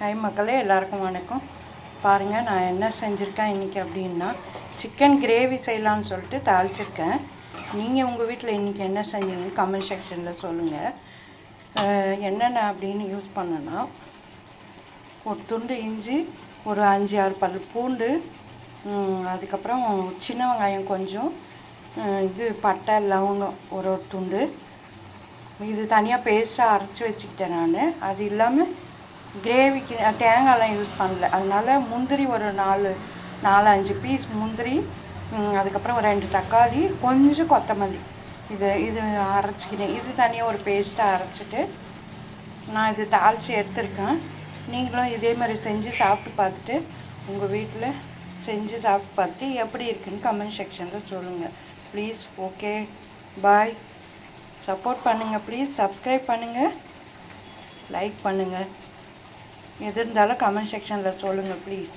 Hi மக்களே, எல்லாருக்கும் வணக்கம். பாருங்கள், நான் என்ன செஞ்சுருக்கேன் இன்றைக்கி அப்படின்னா, சிக்கன் கிரேவி செய்யலான்னு சொல்லிட்டு தாளிச்சிருக்கேன். நீங்கள் உங்கள் வீட்டில் இன்றைக்கி என்ன செஞ்சீங்கன்னு கமெண்ட் செக்ஷனில் சொல்லுங்கள். என்னென்ன அப்படின்னு யூஸ் பண்ணேன்னா, ஒரு துண்டு இஞ்சி, ஒரு 5-6 பல் பூண்டு, அதுக்கப்புறம் சின்ன வெங்காயம் கொஞ்சம், இது பட்டை லவங்கம் ஒரு துண்டு, இது தனியாக பேஸ்ட்டாக அரைச்சி வச்சுக்கிட்டேன் நான். அது இல்லாமல் கிரேவிக்கு தேங்காயெலாம் யூஸ் பண்ணல, அதனால் முந்திரி ஒரு 4-5 பீஸ் முந்திரி, அதுக்கப்புறம் ஒரு 2 தக்காளி, கொஞ்சம் கொத்தமல்லி, இது அரைச்சிக்கிட்டேன். இது தனியாக ஒரு பேஸ்ட்டாக அரைச்சிட்டு நான் இது தாளித்து எடுத்துருக்கேன். நீங்களும் இதே மாதிரி செஞ்சு சாப்பிட்டு பார்த்துட்டு உங்கள் வீட்டில் செஞ்சு சாப்பிட்டு பார்த்துட்டு எப்படி இருக்குன்னு கமெண்ட் செக்ஷனில் சொல்லுங்கள் ப்ளீஸ். Okay, bye. சப்போர்ட் பண்ணுங்கள் ப்ளீஸ். சப்ஸ்கிரைப் பண்ணுங்கள், லைக் பண்ணுங்கள். எது இருந்தாலும் கமெண்ட் செக்ஷனில் சொல்லுங்கள் ப்ளீஸ்.